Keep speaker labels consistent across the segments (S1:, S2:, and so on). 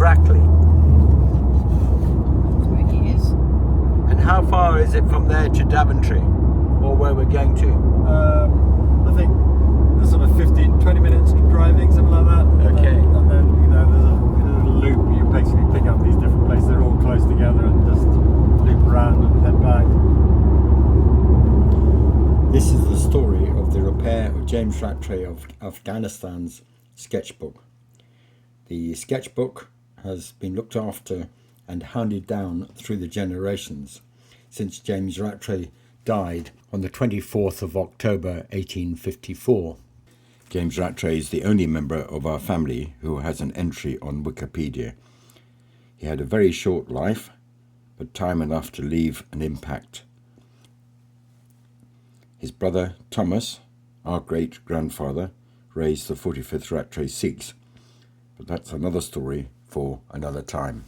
S1: Brackley.
S2: That's where he is.
S1: And how far is it from there to Daventry, or where we're going to?
S3: I think there's sort of 20 minutes driving, something like that.
S1: Okay.
S3: And then, you know, there's a little loop. You basically pick up these different places. They're all close together and just loop around and head back.
S1: This is the story of the repair of James Rattray of Afghanistan's sketchbook. The sketchbook has been looked after and handed down through the generations since James Rattray died on the 24th of October 1854. James Rattray is the only member of our family who has an entry on Wikipedia. He had a very short life, but time enough to leave an impact. His brother Thomas, our great-grandfather, raised the 45th Rattray Sikhs, but that's another story for another time.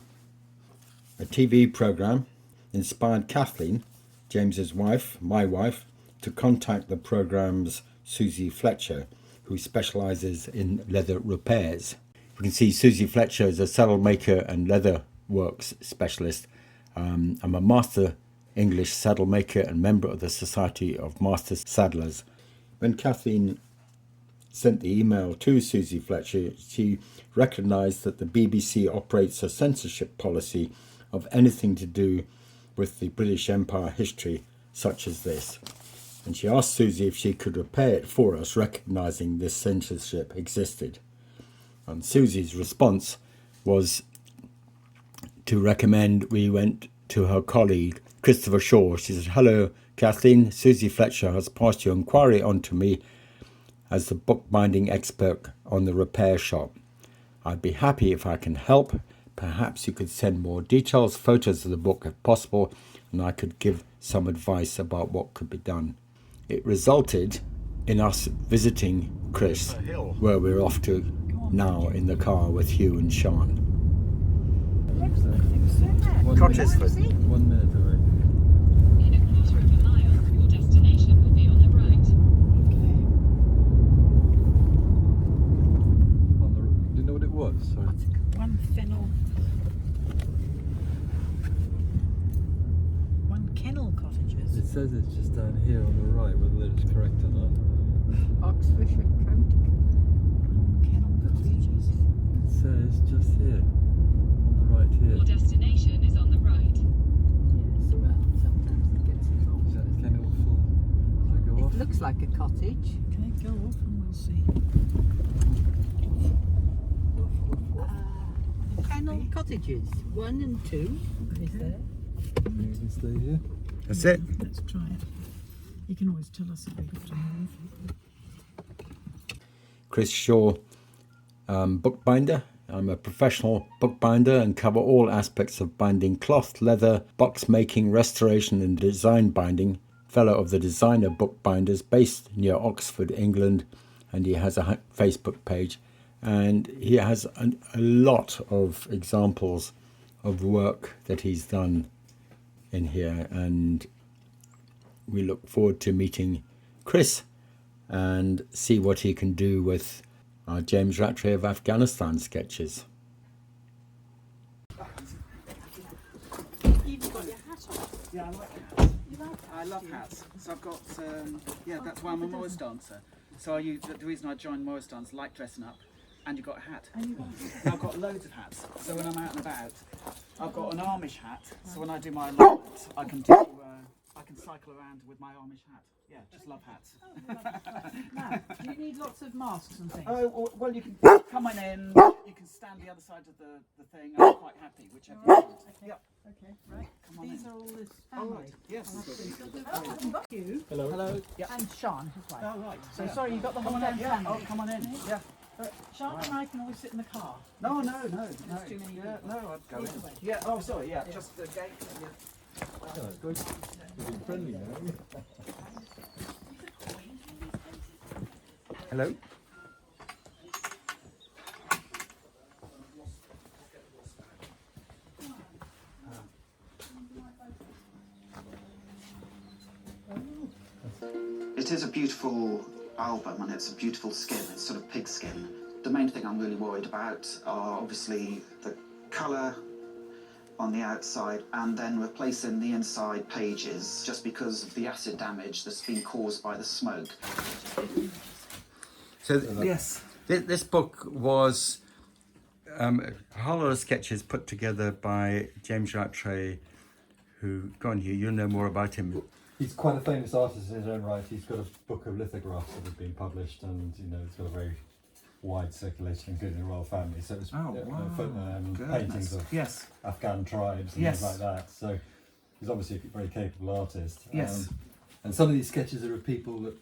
S1: A TV programme inspired Kathleen, James's wife, my wife, to contact the programme's Susie Fletcher, who specialises in leather repairs. You can see Susie Fletcher is a saddle maker and leather works specialist. I'm a master English saddle maker and member of the Society of Master Saddlers. When Kathleen sent the email to Susie Fletcher, she recognised that the BBC operates a censorship policy of anything to do with the British Empire history such as this. And she asked Susie if she could repair it for us, recognising this censorship existed. And Susie's response was to recommend we went to her colleague, Christopher Shaw. She said, "Hello, Kathleen. Susie Fletcher has passed your inquiry on to me as the bookbinding expert on the repair shop. I'd be happy if I can help. Perhaps you could send more details, photos of the book if possible, and I could give some advice about what could be done." It resulted in us visiting Chris, where we're off to now in the car with Hugh and Sean. Cottesford.
S3: 1 minute away.
S4: In a quarter of a mile, your destination will be on the right.
S3: Do you know what it was? Sorry.
S2: One kennel cottages.
S3: It says it's just down here on the right, whether it's correct or not.
S2: Oxfordshire County. Kennel cottages.
S3: It says just here, on the right here.
S4: Your destination is on the right.
S2: Yes, well, sometimes it gets it wrong.
S3: Is that Kennel Full? Does that go off?
S2: It looks like a cottage. Can it go off and we'll see? Kennel cottages, 1 and 2 is there.
S3: You can stay here.
S1: That's it.
S2: Let's try it. You can always tell us if we've got to move.
S1: Chris Shaw, bookbinder. I'm a professional bookbinder and cover all aspects of binding cloth, leather, box making, restoration and design binding. Fellow of the Designer Bookbinders based near Oxford, England, and he has a Facebook page. And he has a lot of examples of work that he's done in here, and we look forward to meeting Chris and see what he can do with our James Rattray of Afghanistan sketches.
S2: You've got your hat on.
S5: Yeah, I like hats.
S2: You like
S5: I love hats. So I've got, that's why I'm a Morris dancer. So the reason I joined Morris dance, like dressing up, and you've got a hat. I've got loads of hats. So when I'm out and about, I've got an Amish hat. So when I do my allotment, I can cycle around with my Amish hat. Yeah, just love hats.
S2: Now, do you need lots of masks and things?
S5: Oh, well, you can come on in, you can stand the other side of the thing. I'm quite happy, whichever you want. Yep.
S2: Okay, right.
S5: Come on
S2: These
S5: in.
S2: are all this
S5: Oh,
S2: family.
S5: right. Yes.
S2: You
S3: Hello.
S5: Hello. Yeah.
S2: and Sean, his wife.
S5: Oh, right.
S2: So
S5: Yeah.
S2: sorry, you got the whole
S5: Come on
S2: damn
S5: in. Yeah.
S2: family.
S5: Oh, come on in. Yeah.
S2: Sean and I can always sit in the car.
S5: No.
S2: too many
S5: Yeah,
S2: people.
S5: no, I'd go
S2: Either
S5: in.
S2: way.
S5: Yeah. Oh, sorry. Yeah. Just the gate. Yeah.
S3: Oh, it's good. You're being friendly now, aren't you?
S1: Hello.
S6: It is a beautiful album and it's a beautiful skin, it's sort of pig skin. The main thing I'm really worried about are obviously the colour on the outside and then replacing the inside pages just because of the acid damage that's been caused by the smoke.
S1: So
S5: Yes.
S1: this book was a whole lot of sketches put together by James Rattray, who, go on, you know more about him.
S3: He's quite a famous artist in his own right. He's got a book of lithographs that have been published, and it's got a very wide circulation, including the royal family. So it's paintings of
S5: Yes.
S3: Afghan tribes and
S5: Yes.
S3: things like that. So he's obviously a very capable artist.
S5: Yes.
S3: And some of these sketches are of people that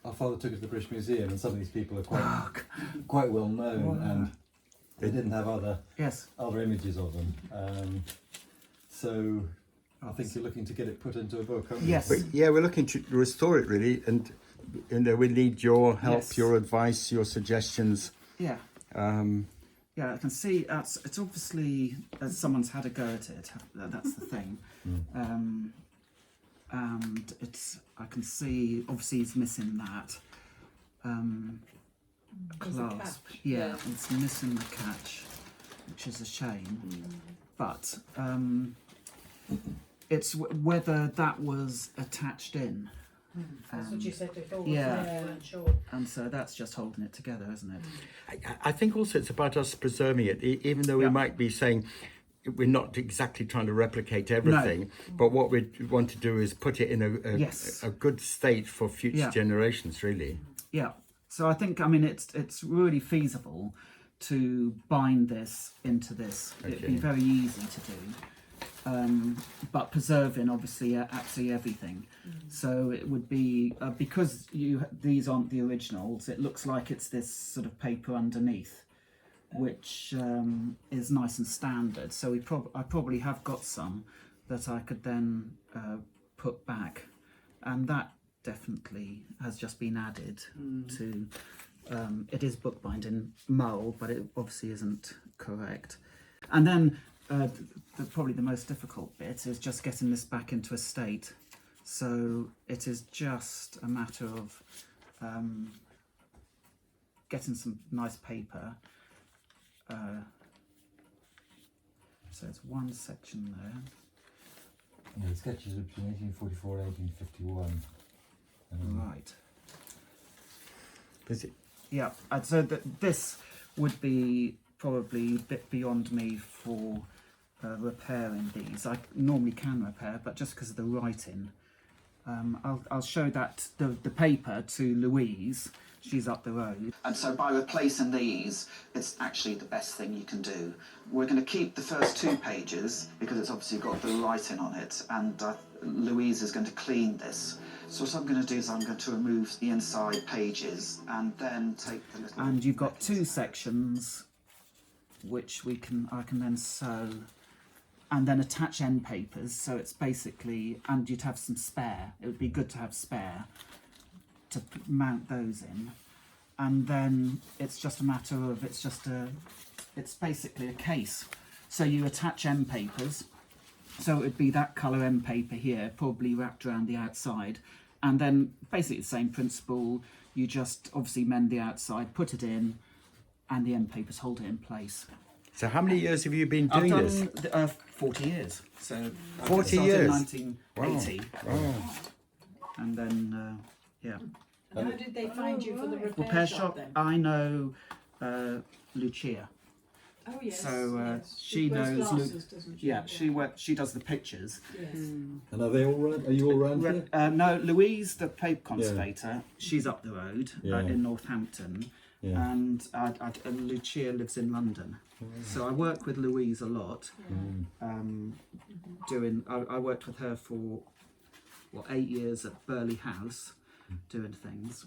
S3: our father took us to the British Museum, and some of these people are quite well known, and they didn't have other images of them. So I think you're looking to get it put into a book, aren't you?
S5: Yes.
S1: But yeah, we're looking to restore it really, and we need your help,
S5: Yes.
S1: your advice, your suggestions.
S5: Yeah. Yeah, I can see it's obviously someone's had a go at it. That's the thing. And I can see obviously he's missing that clasp. Yeah, it's missing the catch, which is a shame. But it's whether that was attached in.
S7: That's what you said before.
S5: Yeah.
S7: You weren't sure.
S5: And so that's just holding it together, isn't it?
S1: I think also it's about us preserving it, even though we might be saying we're not exactly trying to replicate everything, but what we want to do is put it in a good state for future generations, really.
S5: Yeah. So I think, it's really feasible to bind this into this.
S1: Okay.
S5: It'd be very easy to do, but preserving obviously absolutely everything. So it would be because these aren't the originals. It looks like it's this sort of paper underneath, which is nice and standard. So I probably have got some that I could then put back, and that definitely has just been added to. It is bookbinding mull, but it obviously isn't correct. And then probably the most difficult bit is just getting this back into a state. So it is just a matter of getting some nice paper. So it's one section there.
S3: Yeah, the sketches are between 1844 and 1851.
S5: Right.
S1: Is it?
S5: Yeah, so this would be probably a bit beyond me for repairing these. I normally can repair, but just because of the writing, I'll show that the paper to Louise. She's up the road.
S6: And so by replacing these, it's actually the best thing you can do. We're going to keep the first 2 pages because it's obviously got the writing on it, and Louise is going to clean this. So what I'm going to do is I'm going to remove the inside pages and then take the little...
S5: And you've got 2 sections which I can then sew and then attach end papers. So it's basically, and you'd have some spare. It would be good to have spare to mount those in. And then it's just a matter of, it's basically a case. So you attach end papers. So it would be that colour end paper here, probably wrapped around the outside. And then basically the same principle, you just obviously mend the outside, put it in, and the end papers hold it in place.
S1: So how many years have you been doing this?
S5: I've done 40 years. So
S1: 40
S5: I
S1: years?
S5: started in 1980.
S1: Oh.
S5: And then, yeah.
S7: And how did they find you for the
S5: Repair
S7: shop
S5: shop,
S7: then?
S5: I know Lucia.
S7: Oh yes.
S5: So
S7: yes.
S5: she
S7: wears
S5: knows.
S7: glasses, doesn't she?
S5: Yeah, she does the pictures.
S7: Yes.
S3: And are they all round? Are you all round here?
S5: No, Louise, the paper conservator, she's up the road
S3: Yeah.
S5: in Northampton,
S3: Yeah.
S5: and Lucia lives in London. So I work with Louise a lot. I worked with her for 8 years at Burley House, doing things.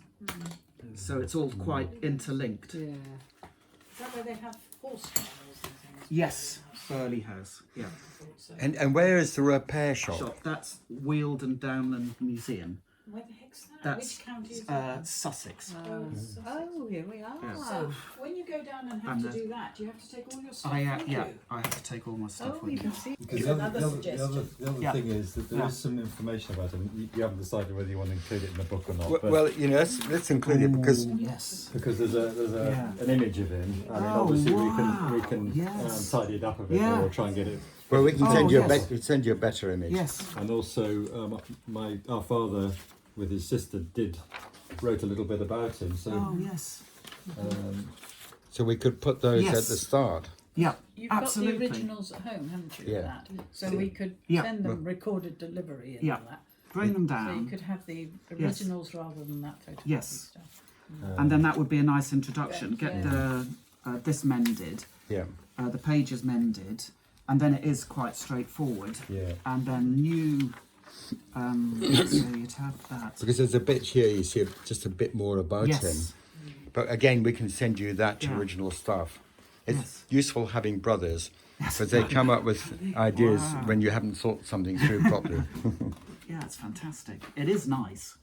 S5: So it's all quite interlinked.
S7: Yeah. Is that where they have horse trials and things?
S5: Yes, Burley House. Yeah.
S7: I thought so.
S1: And where is the repair shop?
S5: Shop. That's Weald Downland Museum.
S7: Where the heck's that?
S5: That's
S7: Which county is that?
S5: Sussex.
S7: Oh, Sussex.
S2: Oh, here we are.
S5: Yeah.
S7: So, when you go down and have
S5: And
S7: to
S5: the-
S7: do that, do you have to take all your stuff
S5: I
S7: with
S5: yeah,
S7: you?
S5: I have to take all my stuff
S2: Oh,
S5: with
S2: you
S5: me.
S2: can see.
S3: Because
S7: Give
S3: the
S7: another
S3: other
S7: suggestion.
S5: Yeah.
S3: thing is that there is
S5: Yeah.
S3: some information about it. You haven't decided whether you want to include it in the book or not. but
S1: Well, you know, let's include it because
S5: Ooh, yes.
S3: because there's
S5: Yeah.
S3: an image of him. I mean,
S5: Oh,
S3: obviously
S5: wow.
S3: we can
S5: Yes.
S3: tidy it up a bit
S5: Yeah.
S3: or try and get it.
S1: well, we can
S5: Oh,
S1: send you
S5: yes.
S1: send you a better image.
S5: Yes.
S3: And also, our father with his sister wrote a little bit about him. So
S5: Oh yes.
S3: um,
S1: So we could put those
S5: Yes.
S1: at the start.
S5: Yeah.
S7: You've
S5: Absolutely.
S7: got the originals at home, haven't you?
S1: Yeah.
S7: For that? So we could
S5: Yeah.
S7: send them recorded delivery and
S5: Yeah.
S7: all that.
S5: Bring them
S7: So
S5: down.
S7: you could have the originals rather than that photography
S5: Yes.
S7: stuff.
S5: And then that would be a nice introduction.
S7: Yeah.
S5: Get the this mended,
S1: Yeah.
S5: the pages mended, and then it is quite straightforward.
S3: yeah.
S5: And then new, so you'd have that.
S1: Because there's a bit here, you see just a bit more about him.
S5: Yes.
S1: But again, we can send you that
S5: Yeah.
S1: original stuff. It's
S5: Yes.
S1: useful having brothers because they come up with ideas
S5: Wow.
S1: when you haven't thought something through properly.
S5: Yeah, it's fantastic. It is nice.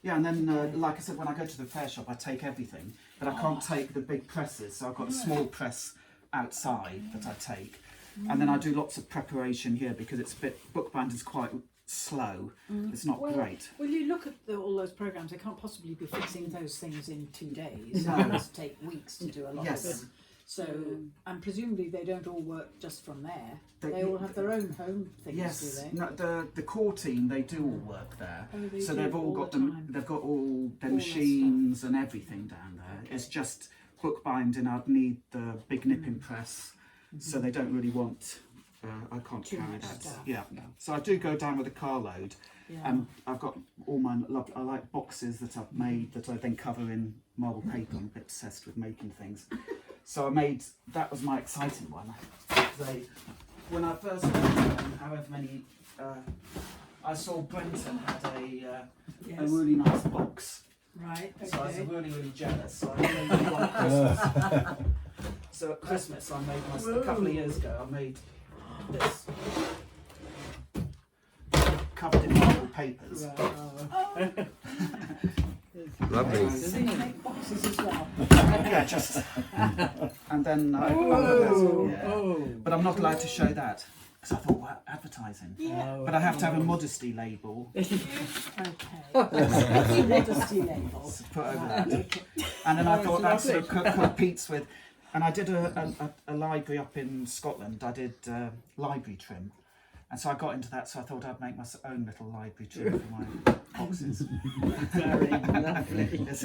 S5: Yeah, and then, like I said, when I go to the fair shop, I take everything, but I can't take the big presses, so I've got a small press outside that I take. And then I do lots of preparation here because it's a bit, bookbinding's quite slow. It's not
S7: Well,
S5: great.
S7: Will you look at all those programs? They can't possibly be fixing those things in 2 days.
S5: No.
S7: It must take weeks to do a lot
S5: Yes.
S7: of them. So, and presumably they don't all work just from there.
S5: They-
S7: They all have their own home things,
S5: Yes,
S7: do they?
S5: no, the core team, they do all work there.
S7: Oh, they
S5: So
S7: do
S5: they've all
S7: all
S5: got
S7: the
S5: them.
S7: time.
S5: They've got all their
S7: All that
S5: machines and everything down there.
S7: Okay.
S5: It's just bookbinding. I'd need the big nipping press, so they don't really want. I can't
S7: Too
S5: carry
S7: much
S5: that.
S7: stuff.
S5: Yeah.
S7: No.
S5: So I do go down with a carload,
S7: Yeah.
S5: and I've got all my I like boxes that I've made that I then cover in marble paper. I'm a bit obsessed with making things. So I made that was my exciting one. When I first went, however many, I saw Brenton had a
S7: Yes.
S5: really nice box.
S7: Right,
S5: So I was
S7: okay.
S5: really jealous. So I made one at Christmas. So at Christmas, I made a couple of years ago. I made this covered in marble papers.
S1: Lovely.
S7: So you make boxes as well.
S5: Yeah, just and then yeah. But I'm not allowed to show that because I thought, well, advertising.
S7: Yeah.
S5: But I have to have a modesty label
S7: Okay. Modesty label.
S5: to put over that. And then I thought that sort of competes with. And I did a library up in Scotland. I did library trim. And so I got into that, so I thought I'd make my own little library trim for my boxes.
S2: Very lovely.
S5: It's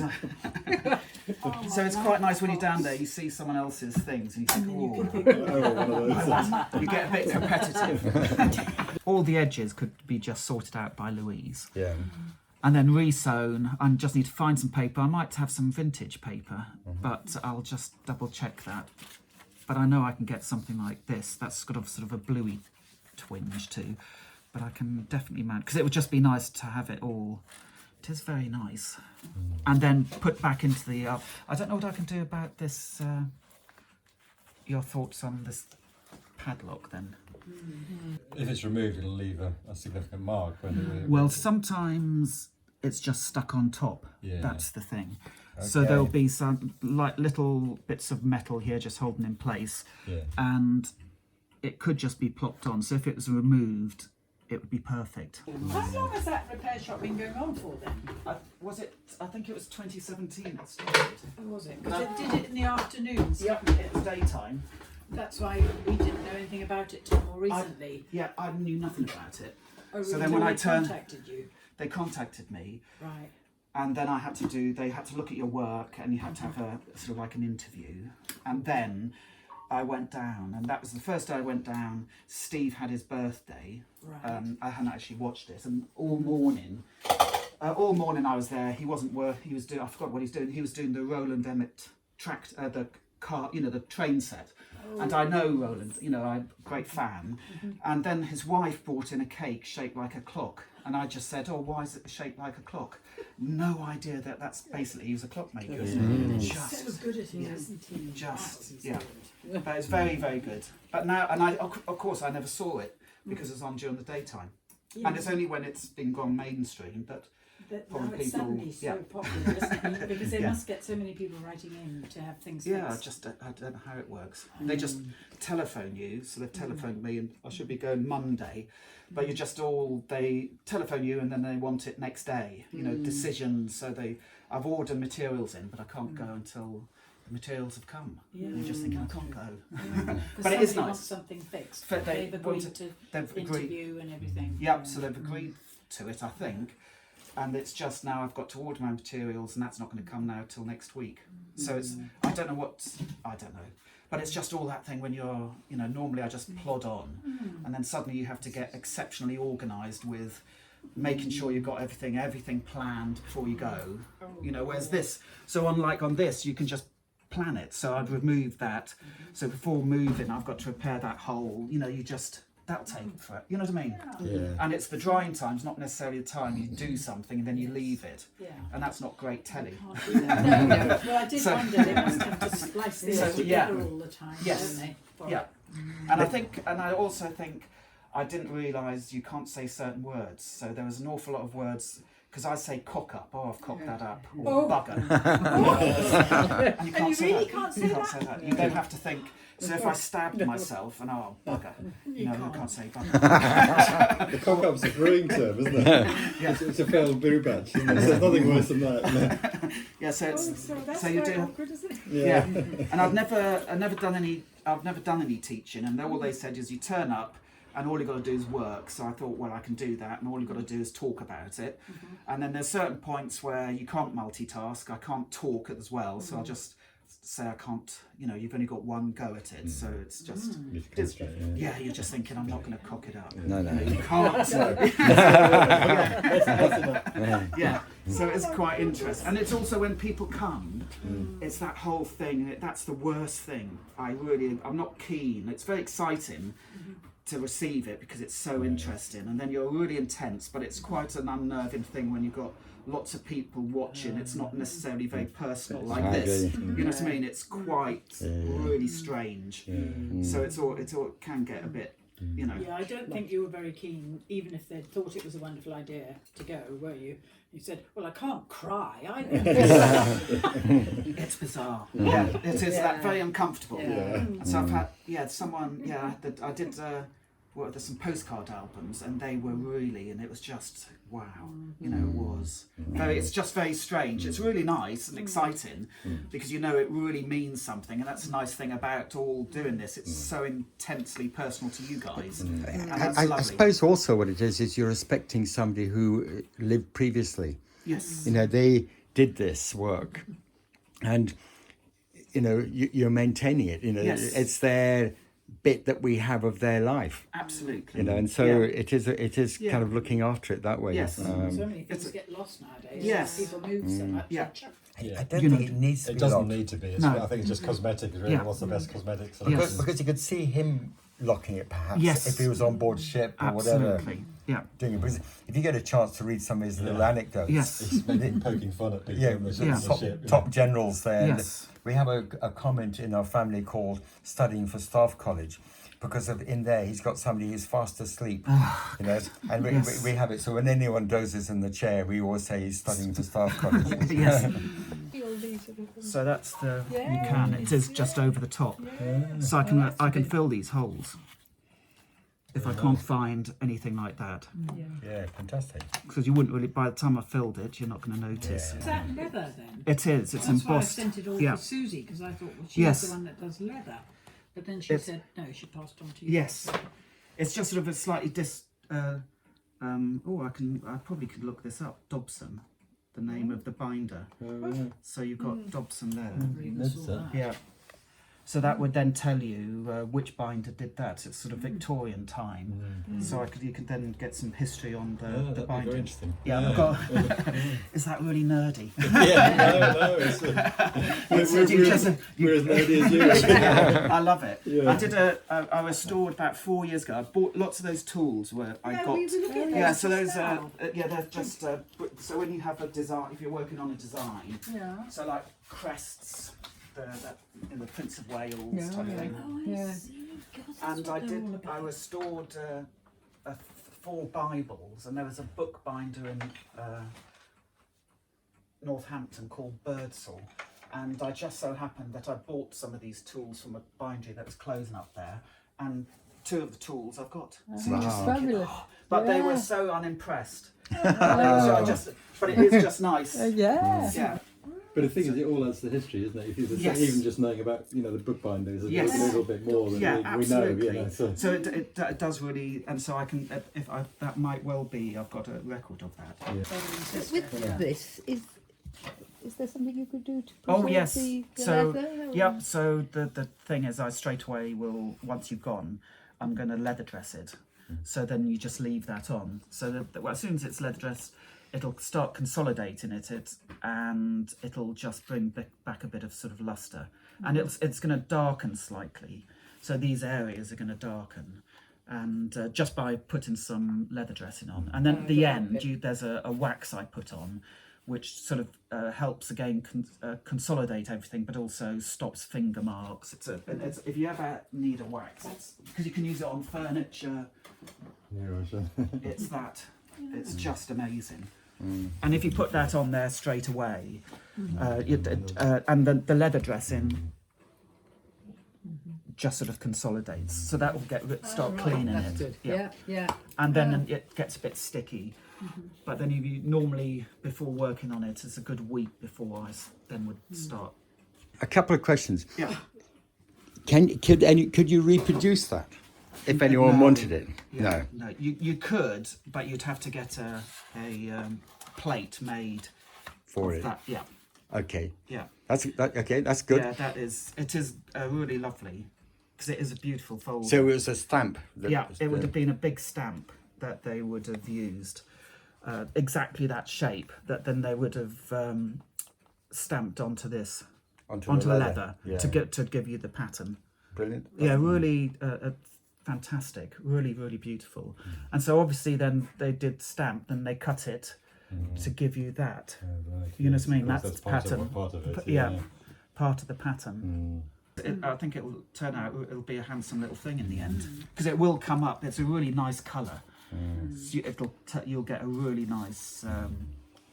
S5: so it's quite nice when you're down there, you see someone else's things and you think, oh, you get a bit competitive. All the edges could be just sorted out by Louise.
S1: Yeah.
S5: And then resewn, I just need to find some paper. I might have some vintage paper, but I'll just double check that. But I know I can get something like this. That's got a sort of a bluey twinge too. But I can definitely manage, because it would just be nice to have it all. It is very nice. And then put back into the, I don't know what I can do about this, your thoughts on this padlock then?
S3: If it's removed, it'll leave a significant mark.
S5: Well, sometimes it's just stuck on top.
S3: Yeah.
S5: That's the thing. So
S1: Okay.
S5: there'll be some like little bits of metal here just holding in place,
S3: Yeah.
S5: and it could just be plopped on. So if it was removed, it would be perfect.
S7: How long has that repair shop been going on for then?
S5: I think it was 2017 it started.
S7: Or was it? Because they did it in the afternoons.
S5: Yep, it was daytime.
S7: That's why we didn't know anything about it till more recently.
S5: Yeah, I knew nothing about it.
S7: Oh,
S5: so
S7: really?
S5: then when
S7: Till
S5: I
S7: they
S5: turned-
S7: contacted you.
S5: They contacted me,
S7: Right.
S5: and then they had to look at your work, and you had to have a sort of like an interview. And then I went down, and that was the first day I went down. Steve had his birthday.
S7: Right.
S5: I hadn't actually watched it, and all morning I was there. He wasn't he was doing. I forgot what he's doing. He was doing the Roland Emmett the car, the train set. And I know Roland, I'm a great fan. And then his wife brought in a cake shaped like a clock. And I just said, oh, why is it shaped like a clock? No idea that's basically, he was a clockmaker, isn't he?
S7: So
S5: Just,
S7: good at it,
S5: yeah.
S7: isn't he?
S5: yeah. But it's very, very good. But now, and of course, I never saw it because it's on during the daytime.
S7: Yeah.
S5: And it's only when it's been gone mainstream. But
S7: Now it's suddenly so popular, isn't it? Because they must get so many people writing in to have things fixed.
S5: I don't know how it works. They just telephone you, so they've telephoned me, and I should be going Monday, but they telephone you and then they want it next day. You know, decisions. So I've ordered materials in, but I can't go until the materials have come.
S7: Yeah.
S5: And you're just thinking I can't go.
S7: But
S5: it is
S7: somebody
S5: nice.
S7: wants something fixed.
S5: But
S7: They've agreed to
S5: they've
S7: interview and everything.
S5: Yep. So they've agreed to it, I think. And it's just now I've got to order my materials, and that's not going to come now till next week. So it's I don't know, but it's just all that thing when you're, you know, normally I just plod on, and then suddenly you have to get exceptionally organised with making sure you've got everything planned before you go. You know, whereas this, so unlike on this, you can just plan it. So I've removed that. So before moving, I've got to repair that hole. You know, that'll take for it. You know what I mean?
S1: Yeah.
S5: And it's the drying time's not necessarily the time you do something and then you leave it.
S7: Yeah.
S5: And that's not great telly.
S7: No. Well, I did wonder, they must have to splice this together all the time, don't they?
S5: And I also think I didn't realise you can't say certain words. So there was an awful lot of words, because I say cock up, I've cocked that up, or bugger. And you really can't say that. You then have to think, so if I stabbed myself and bugger, you know, I can't say bugger.
S3: The cock-up's a brewing term, isn't it?
S5: Yeah.
S3: It's a failed brew batch, isn't it? So there's nothing worse than that.
S5: Yeah, so it's
S7: that's
S5: so you
S7: very
S5: do.
S7: awkward, isn't it?
S5: Yeah. And I've never done any teaching, and all they said is you turn up and all you've got to do is work. So I thought, well, I can do that, and all you've got to do is talk about it. And then there's certain points where you can't multitask. I can't talk as well, so I'll just say I can't, you know, you've only got one go at it, so it's just you're just thinking I'm not going to cock it up.
S1: No.
S5: You can't. Yeah, so it's quite interesting, and it's also when people come, it's that whole thing. That's the worst thing. I'm not keen. It's very exciting to receive it because it's so interesting, and then you're really intense, but it's quite an unnerving thing when you've got lots of people watching. It's not necessarily very personal like this. You know what I mean? It's quite really strange. So it's all can get a bit, you know.
S7: Yeah, I don't think you were very keen, even if they thought it was a wonderful idea to go, were you? You said, well, I can't cry either.
S5: It's bizarre. Yeah, it is that very uncomfortable. So I've had someone. I did. There's some postcard albums, and they were really, and it was just wow. You know, it was very. It's just very strange. It's really nice and exciting because you know it really means something, and that's a nice thing about all doing this. It's so intensely personal to you guys. And that's
S1: I
S5: lovely.
S1: suppose also what it is you're respecting somebody who lived previously.
S5: Yes.
S1: You know, they did this work, and you know you're maintaining it. You know, it's their bit that we have of their life.
S5: Absolutely.
S1: You know, and so it is kind of looking after it that way.
S5: Yes.
S7: So many things get lost nowadays.
S5: Yes.
S7: People move so much.
S5: Yeah.
S8: I don't think it needs to be
S3: It doesn't
S8: locked.
S3: need to be.
S5: No.
S3: I think it's just cosmetic. It's really what's the best cosmetic
S5: Yes.
S3: solution.
S8: Because you could see him locking it, perhaps,
S5: Yes.
S8: if he was on board ship or whatever.
S5: Absolutely. Yeah.
S8: Doing it. Because if you get a chance to read some of his little anecdotes,
S5: Yes.
S3: It's maybe poking fun at people on the ship.
S8: top generals there.
S5: Yes.
S8: We have a comment in our family called Studying for Staff College. Because in there he's got somebody who's fast asleep, you know, and we have it. So when anyone dozes in the chair, we always say he's studying for staff college.
S5: Yes. So that's you can. It is just over the top, so I can fill these holes if I can't find anything like that.
S8: Yeah, fantastic.
S5: Because you wouldn't really. By the time I filled it, you're not going to notice.
S7: Is that leather then?
S5: It is. It's
S7: That's why I
S5: embossed.
S7: sent it all
S5: Yeah.
S7: to Susie, because I thought, well, she's the one that does leather. But then she said, no, she passed on to you.
S5: Yes. It's just sort of a slightly I probably could look this up. Dobson, the name of the binder. So you've got Dobson there. Yeah. So that would then tell you which binder did that. It's sort of Victorian time. So you could then get some history on the
S3: that'd be
S5: binder.
S3: very interesting.
S5: Yeah. I've got, is that really nerdy?
S3: No, it's we're as nerdy as you.
S5: I love it.
S3: Yeah.
S5: I restored about 4 years ago. I bought lots of those tools where I got.
S7: we were looking at
S5: Yeah,
S7: those
S5: so those
S7: just now.
S5: they're just so when you have a design, if you're working on a design, so like crests, the Prince of Wales type of thing. And I restored 4 Bibles, and there was a bookbinder in Northampton called Birdsall, and I just so happened that I bought some of these tools from a bindery that was closing up there, and 2 of the tools I've got. So you just think,
S2: Fabulous.
S5: but they were so unimpressed. But it is just nice.
S2: Yeah.
S5: Yeah.
S3: But the thing is, it all adds to history, isn't it? If you
S5: Yes.
S3: even just knowing about, you know, the bookbinders a
S5: Yes.
S3: little bit more than
S5: Yeah,
S3: we know.
S5: absolutely.
S3: You know,
S5: So it does really, and so I can, that might well be, I've got a record of that.
S2: With this, is there something you could do to
S5: Oh
S2: preserve
S5: yes.
S2: the
S5: So
S2: leather?
S5: yep. So the thing is, I straight away will, once you've gone, I'm going to leather dress it. So then you just leave that on. So that well, as soon as it's leather dressed, it'll start consolidating it, and it'll just bring back a bit of sort of luster, and it's going to darken slightly. So these areas are going to darken, and just by putting some leather dressing on, and then at the end there's a wax I put on, which sort of helps again consolidate everything, but also stops finger marks. It's if you ever need a wax, it's because you can use it on furniture. It's that. It's just amazing. And if you put that on there straight away, and the leather dressing just sort of consolidates, so that will start cleaning it.
S2: Yeah.
S5: And then it gets a bit sticky. But then you normally, before working on it, it's a good week before I then would start.
S8: A couple of questions.
S5: Yeah.
S8: Could you reproduce that if anyone wanted it?
S5: Yeah, no. You could, but you'd have to get a plate made
S8: For
S5: of
S8: it.
S5: that. Yeah.
S8: Okay.
S5: Yeah.
S8: Okay. That's good.
S5: Yeah, it is really lovely, because it is a beautiful folder.
S8: So it was a stamp.
S5: It would have been a big stamp that they would have used, exactly that shape, that then they would have stamped onto this, onto the leather, to give you the pattern.
S8: Brilliant.
S5: Yeah, really fantastic, really, really beautiful. And so obviously then they did stamp, then they cut it to give you that. You know what I mean? That's the pattern.
S3: Part of it.
S5: Part of the pattern. I think it will turn out, it'll be a handsome little thing in the end, because it will come up. It's a really nice colour. So you'll get a really nice,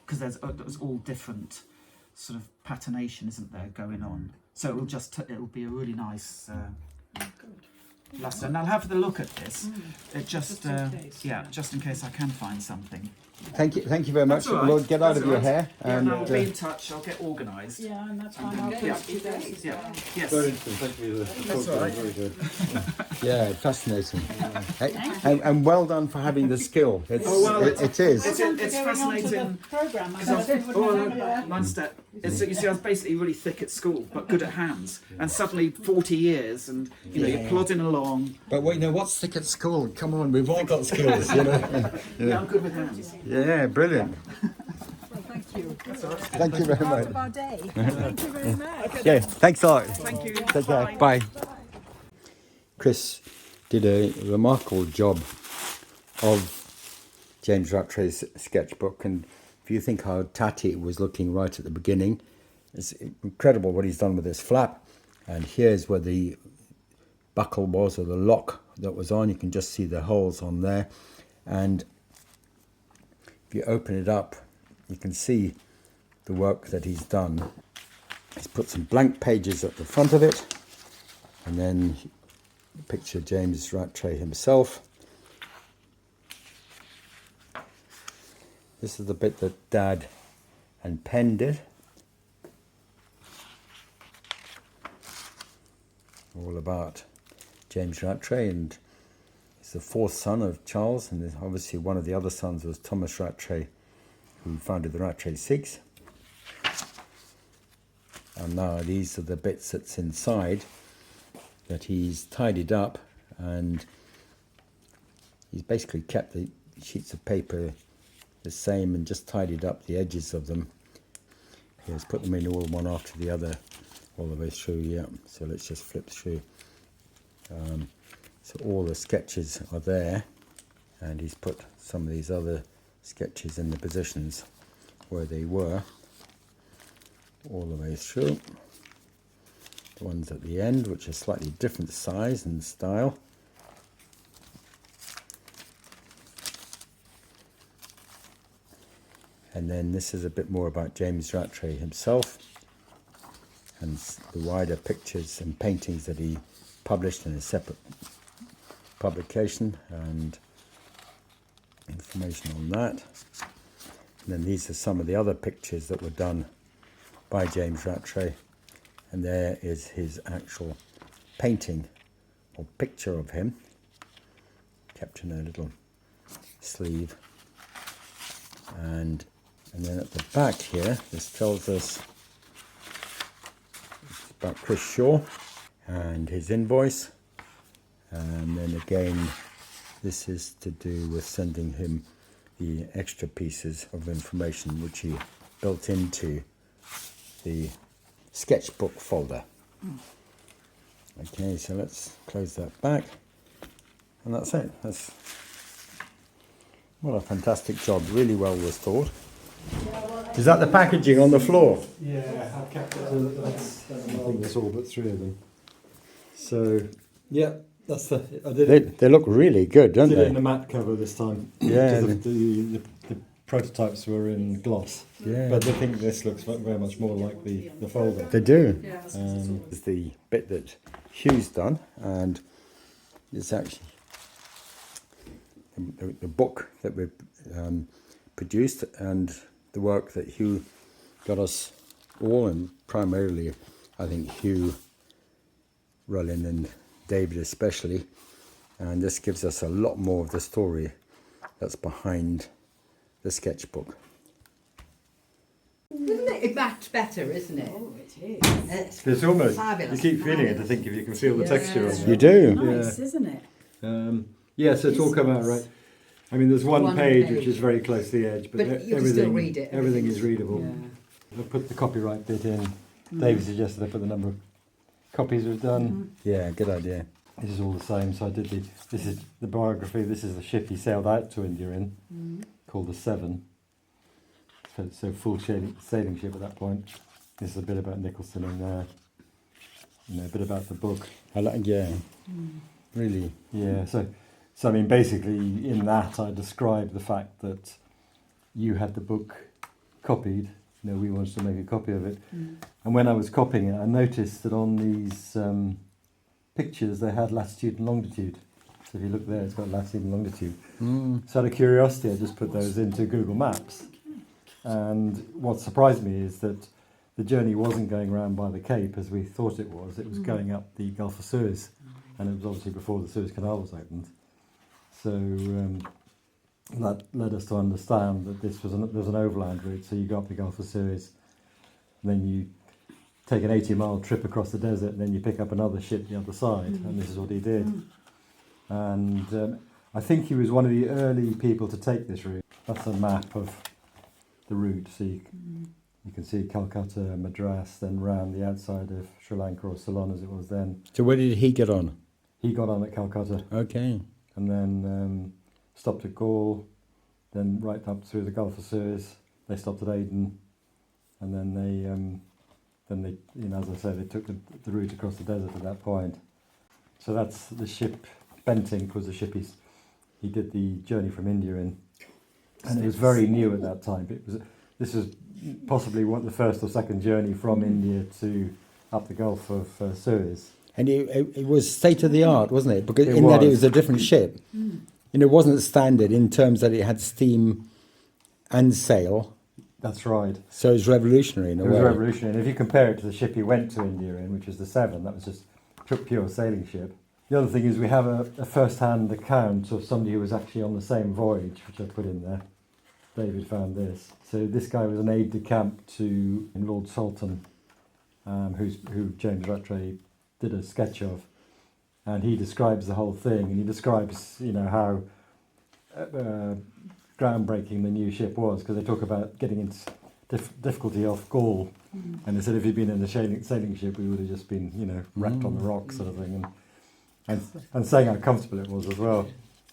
S5: because there's all different sort of patination, isn't there, going on. So it'll be a really nice luster. And I'll have the look at this. It just in case I can find something.
S8: Thank you very much.
S5: That's all right.
S8: Lord, get out
S5: That's
S8: of your
S5: all right.
S8: hair.
S5: Yeah,
S8: And
S5: no, I'll be in touch. I'll get organised.
S7: Yeah, and that's fine. I'll
S5: Yeah.
S7: post you those as
S5: Yeah.
S7: well.
S5: Yes.
S3: Very interesting. Thank you.
S5: That's all right.
S3: Very good.
S8: yeah, fascinating. And well done for having the skill. It's, it is.
S5: It's fascinating.
S7: Program.
S5: Mine's that. You see, I was basically really thick at school, but good at hands. And suddenly, 40 years, and you're plodding along.
S8: But what's thick at school? Come on, we've all got skills, you know.
S5: Yeah, I'm good with hands.
S8: Yeah, brilliant.
S2: Well, thank you.
S8: Thank you very
S2: Part
S8: much.
S2: of our day. Thank you very much.
S8: Yeah, thanks a lot.
S5: Thank you.
S8: Take care. Bye. Chris did a remarkable job of James Rattray's sketchbook, and if you think how tatty it was looking right at the beginning, it's incredible what he's done with this flap. And here's where the buckle was, or the lock that was on. You can just see the holes on there, and if you open it up, you can see the work that he's done. He's put some blank pages at the front of it, and then picture James Rattray himself. This is the bit that Dad and Pen did. All about James Rattray, and he's the fourth son of Charles, and obviously one of the other sons was Thomas Rattray, who founded the Rattray Sikhs. And now these are the bits that's inside that he's tidied up, and he's basically kept the sheets of paper the same and just tidied up the edges of them. He has put them in all one after the other all the way through. Yeah, so let's just flip through. So all the sketches are there, and he's put some of these other sketches in the positions where they were all the way through. The ones at the end, which are slightly different size and style.
S1: And then this is a bit more about James Rattray himself and the wider pictures and paintings that he published in a separate publication and information on that. And then these are some of the other pictures that were done by James Rattray, and there is his actual painting or picture of him kept in a little sleeve. And then at the back here, this tells us about Chris Shaw and his invoice. And then again, this is to do with sending him the extra pieces of information which he built into the sketchbook folder. Okay, so let's close that back. And that's it. What a fantastic job. Really well restored. Is that the packaging on the floor?
S3: Yeah, I've kept it. I think there's all but 3 of them. So, yeah, that's the. I did it.
S1: They look really good, don't
S3: Did
S1: they?
S3: it in a matte cover this time.
S1: Yeah.
S3: The prototypes were in gloss.
S1: Yeah.
S3: But I think this looks very much more like the folder.
S1: They do.
S7: Yeah.
S1: It's the bit that Hugh's done, and it's actually the book that we've produced, and the work that Hugh got us all, and primarily I think Hugh, Rollin and David especially, and this gives us a lot more of the story that's behind the sketchbook.
S2: Isn't it much better, isn't it?
S7: Oh, it is.
S3: It's almost,
S2: Fabulous.
S3: you keep feeling it, I think, if you can feel the texture on
S1: You
S3: it.
S1: do.
S7: Nice, isn't it?
S3: Yeah, so it's all come out right. I mean, there's one
S2: One
S3: page
S2: page.
S3: which is very close to the edge, but,
S2: But you can still
S3: everything,
S2: read it.
S3: everything is readable.
S7: Yeah.
S3: I put the copyright bit in. David suggested I put the number of copies we've done.
S1: Yeah, good idea.
S3: This is all the same. So I did this is the biography. This is the ship he sailed out to India in, called the Seven. So full sailing ship at that point. This is a bit about Nicholson in there. A bit about the book.
S1: I like, yeah, really.
S3: Yeah. So I mean, basically, in that I described the fact that you had the book copied. We wanted to make a copy of it. And when I was copying it, I noticed that on these pictures they had latitude and longitude. So if you look there, it's got latitude and longitude. So out of curiosity, I just put those into Google Maps. And what surprised me is that the journey wasn't going around by the Cape as we thought it was. It was going up the Gulf of Suez, and it was obviously before the Suez Canal was opened. So that led us to understand that there's an overland route. So you go up the Gulf of Suez, and then you take an 80-mile trip across the desert, and then you pick up another ship the other side, and this is what he did. And I think he was one of the early people to take this route. That's a map of the route, so you can see Calcutta, Madras, then round the outside of Sri Lanka, or Ceylon as it was then.
S1: So where did he get on?
S3: He got on at Calcutta.
S1: Okay.
S3: And then stopped at Gaul, then right up through the Gulf of Suez. They stopped at Aden, and then they, as I said, they took the route across the desert at that point. So that's the ship. Bentinck was the ship he did the journey from India in, and it was very new at that time. This was possibly the first or second journey from India to up the Gulf of Suez.
S1: And it was state of the art, wasn't it? Because
S3: It
S1: that it
S3: was.
S1: was a different ship. It wasn't standard in terms that it had steam and sail.
S3: That's right.
S1: So it was revolutionary in a
S3: It was
S1: way.
S3: revolutionary. And if you compare it to the ship he went to India in, which was the Seven, that was just a pure sailing ship. The other thing is we have a first-hand account of somebody who was actually on the same voyage, which I put in there. David found this. So this guy was an aide-de-camp to Lord Sultan, who James Rattray did a sketch of, and he describes the whole thing, and he describes how groundbreaking the new ship was, because they talk about getting into difficulty off Gaul, and they said if he'd been in the sailing ship, we would have just been wrecked on the rocks, sort of thing, and saying how comfortable it was as well.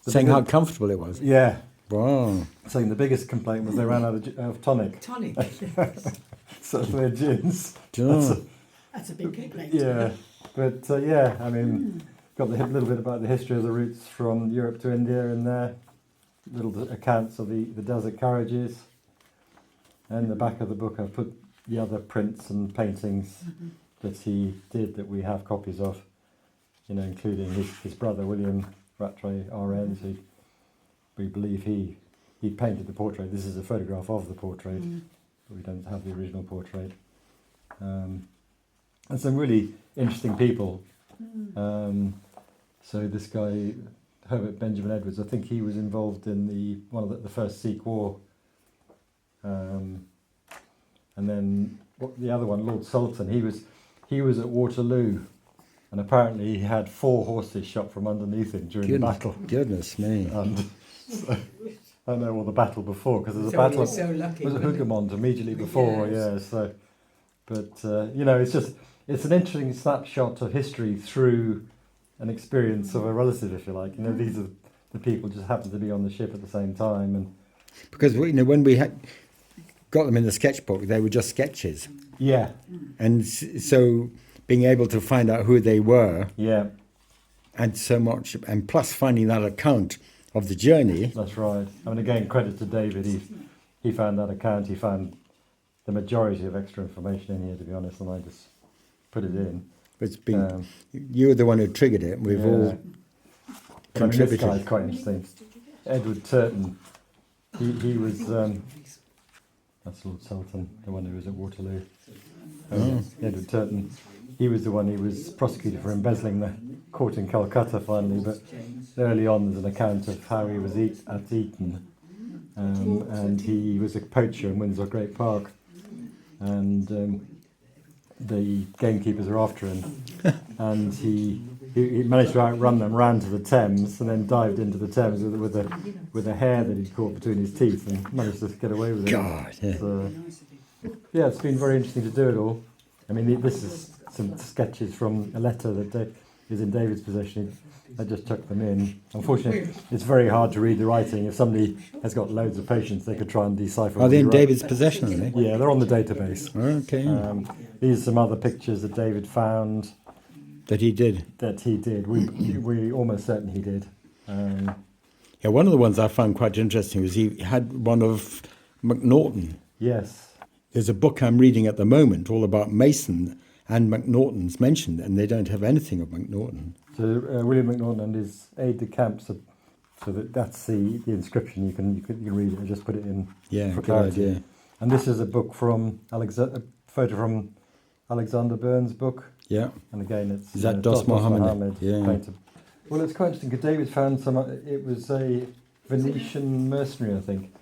S1: Saying how comfortable it was.
S3: Yeah.
S1: Wow.
S3: Saying the biggest complaint was they ran out of tonic.
S2: Tonic.
S3: So their gins.
S7: That's a big complaint.
S3: Yeah. But I mean, got a little bit about the history of the routes from Europe to India in there. Little accounts of the desert carriages. And in the back of the book I've put the other prints and paintings that he did that we have copies of, you know, including his brother William Rattray, RN, who we believe he painted the portrait. This is a photograph of the portrait, but we don't have the original portrait. And some really interesting people. So this guy, Herbert Benjamin Edwards, I think he was involved in the first Sikh war. And then the other one, Lord Sultan, he was at Waterloo, and apparently he had 4 horses shot from underneath him during the battle.
S1: Goodness me.
S3: And so, I know all the battle before, because there's a battle.
S2: So lucky,
S3: was it
S2: wasn't it?
S3: Hougoumont immediately before?
S2: Yes.
S3: Yeah. So, but you know, it's an interesting snapshot of history through an experience of a relative, if you like. You know, these are the people just happened to be on the ship at the same time, and
S1: Because you know, when we got them in the sketchbook, they were just sketches.
S3: yeah,
S1: And so being able to find out who they were,
S3: yeah,
S1: and so much, and plus finding that account of the journey.
S3: that's right. I mean, again, credit to David. He found that account. He found the majority of extra information in here, to be honest, and I just put it in.
S1: It's been you're the one who triggered it. We've all contributed.
S3: I mean, this guy's quite interesting. Edward Turton. He was. That's Lord Sultan, the one who was at Waterloo. Edward Turton. He was the one who was prosecuted for embezzling the court in Calcutta finally, but early on there's an account of how he was at Eton, and he was a poacher in Windsor Great Park, and the gamekeepers are after him, and he managed to outrun them, ran to the Thames, and then dived into the Thames with a hair that he'd caught between his teeth, and managed to get away with it.
S1: God, yeah.
S3: So, yeah, it's been very interesting to do it all. I mean, this is some sketches from a letter that is in David's possession. I just chucked them in. Unfortunately, it's very hard to read the writing. If somebody has got loads of patience, they could try and decipher.
S1: Are
S3: what
S1: they
S3: he
S1: in
S3: wrote.
S1: David's possession, are they?
S3: Yeah, they're on the database.
S1: Okay.
S3: These are some other pictures that David found.
S1: That he did.
S3: That he did. We almost certain he did.
S1: Yeah, one of the ones I found quite interesting was he had one of Macnaghten.
S3: Yes.
S1: There's a book I'm reading at the moment all about Mason, and Macnaghten's mentioned, and they don't have anything of Macnaghten.
S3: So William Macnaghten and his aide-de-camp. So that's the inscription. You can read it. I just put it in.
S1: Yeah,
S3: for
S1: good
S3: clarity.
S1: idea.
S3: And this is a book from a photo from Alexander Burns' book.
S1: Yeah.
S3: And again, it's
S1: Is that Dos Mohammed? Yeah.
S3: Painted. Well, it's quite interesting because David found some. It was a Venetian mercenary, I think.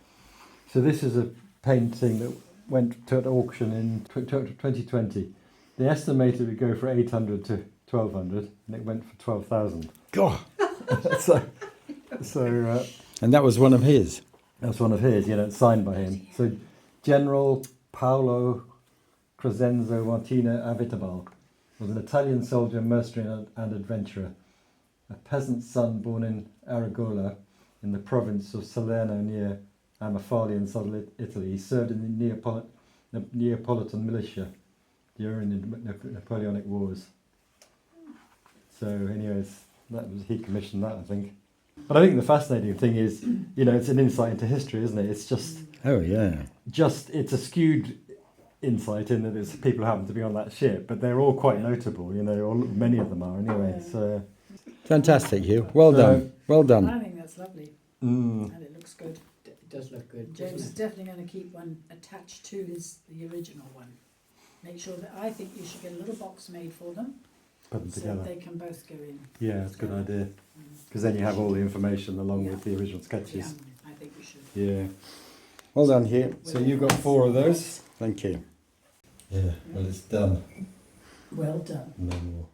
S3: So this is a painting that went to an auction in 2020. They estimated it would go for 800 to 1,200, and it went for 12,000.
S1: God.
S3: So.
S1: And that was one of his.
S3: That's one of his. You know, it's signed by him. So General Paolo Crescenzo Martina Avitabal was an Italian soldier, mercenary and adventurer, a peasant's son born in Aragola in the province of Salerno near Amafali in southern Italy. He served in the Neapolitan militia during the Napoleonic Wars. So anyways, he commissioned that, I think. But I think the fascinating thing is, you know, it's an insight into history, isn't it? It's just...
S1: Oh, yeah.
S3: It's a skewed insight in that it's people who happen to be on that ship, but they're all quite notable, you know, many of them are anyway. So
S1: Fantastic, Hugh. Well done. Well
S7: I
S1: done.
S7: think that's lovely, and it looks good.
S2: It does look good.
S7: James is definitely going to keep one attached to the original one. Make sure that I think you should get a little box made for them,
S3: put them
S7: so
S3: together.
S7: they can both go in.
S3: Yeah, it's a good idea. Because then you have all the information along with the original
S7: Yeah,
S3: sketches.
S7: I think we should.
S3: Yeah.
S1: Well done, Hugh.
S3: So you've got 4 of those?
S1: Thank you.
S3: Yeah, well, it's done.
S7: Well done.
S3: No more.